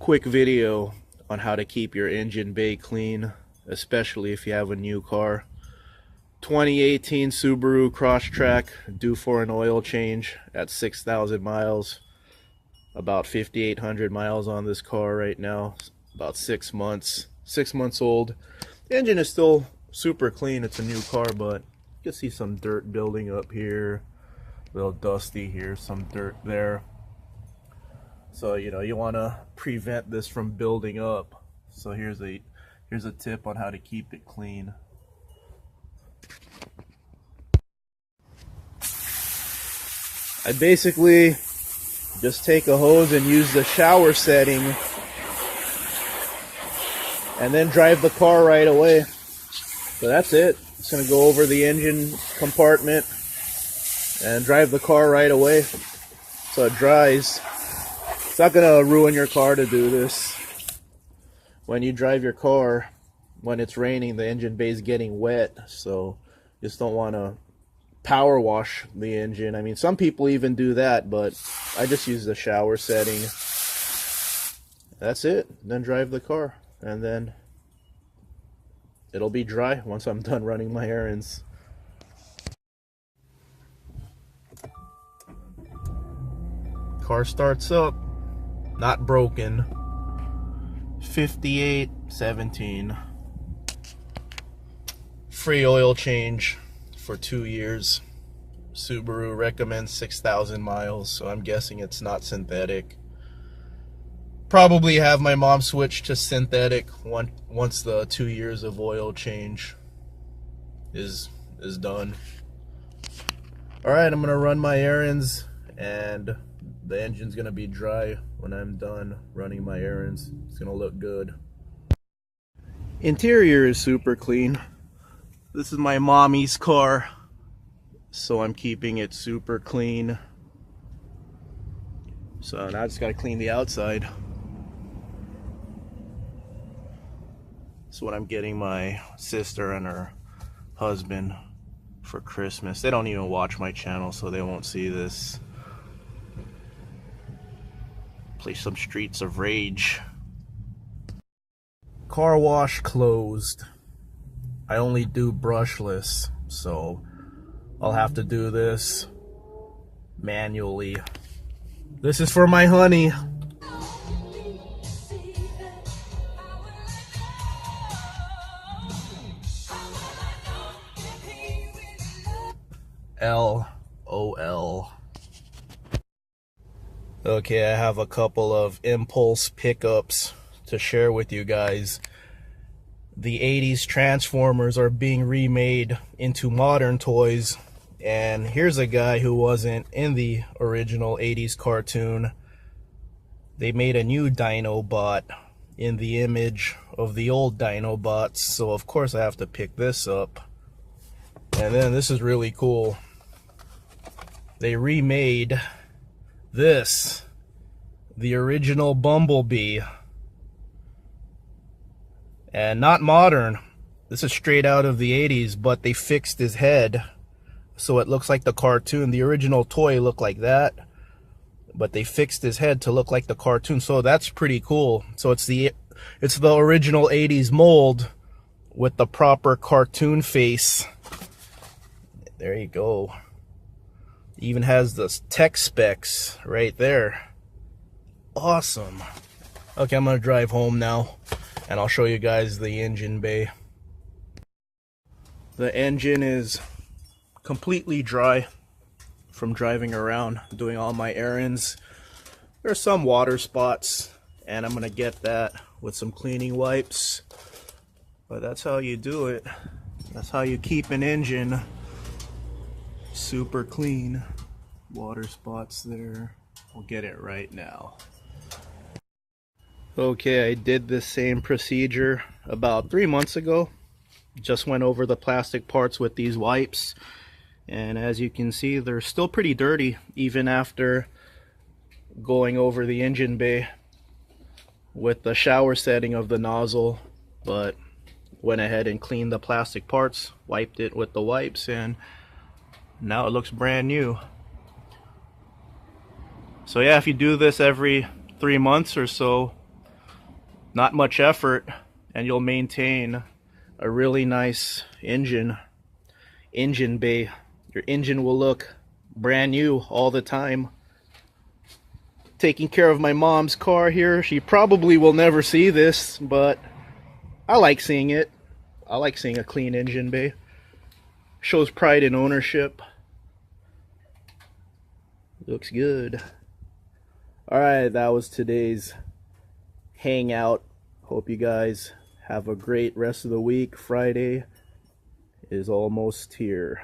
quick video on how to keep your engine bay clean, especially if you have a new car. 2018 Subaru Crosstrek, due for an oil change at 6,000 miles. About 5,800 miles on this car right now. About 6 months. 6 months old. The engine is still super clean. It's a new car, but you can see some dirt building up here. A little dusty here, some dirt there. So, you know, you want to prevent this from building up. So here's a tip on how to keep it clean. I basically just take a hose and use the shower setting and then drive the car right away. So that's it. It's going to go over the engine compartment and drive the car right away so it dries. It's not going to ruin your car to do this. When you drive your car, when it's raining, the engine bay is getting wet, so you just don't want to power wash the engine. I mean, some people even do that, but I just use the shower setting. That's it. Then drive the car, and then it'll be dry once I'm done running my errands. Car starts up. Not broken. 5817. Free oil change for 2 years. Subaru recommends 6,000 miles, so I'm guessing it's not synthetic. Probably have my mom switch to synthetic once the 2 years of oil change is done. Alright, I'm gonna run my errands, and the engine's gonna be dry when I'm done running my errands. It's gonna look good. Interior is super clean. This is my mommy's car, so I'm keeping it super clean. So now I just gotta clean the outside. That's what I'm getting my sister and her husband for Christmas. They don't even watch my channel, so they won't see this. Play some Streets of Rage. Car wash closed. I only do brushless, so I'll have to do this manually. This is for my honey. LOL. Okay, I have a couple of impulse pickups to share with you guys. The 80s Transformers are being remade into modern toys, and here's a guy who wasn't in the original 80s cartoon. They made a new Dinobot in the image of the old Dinobots, so of course I have to pick this up. And then this is really cool. They remade this, the original Bumblebee, and not modern. This is straight out of the 80s, but they fixed his head so it looks like the cartoon. The original toy looked like that, but they fixed his head to look like the cartoon, so that's pretty cool. So it's the original 80s mold with the proper cartoon face. There you go. Even has the tech specs right there. Awesome. Okay, I'm gonna drive home now, and I'll show you guys the engine bay. The engine is completely dry from driving around doing all my errands. There's some water spots, and I'm gonna get that with some cleaning wipes, but that's how you do it. That's how you keep an engine super clean. Water spots there. We'll get it right now. Okay, I did the same procedure about 3 months ago. Just went over the plastic parts with these wipes, and as you can see, they're still pretty dirty even after going over the engine bay with the shower setting of the nozzle. But went ahead and cleaned the plastic parts, wiped it with the wipes, and now it looks brand new. So yeah, if you do this every 3 months or so, Not much effort, and you'll maintain a really nice engine bay. Your engine will look brand new all the time. Taking care of my mom's car here. She probably will never see this, but I like seeing it. I like seeing a clean engine bay. Shows pride in ownership. Looks good. Alright, that was today's hangout. Hope you guys have a great rest of the week. Friday is almost here.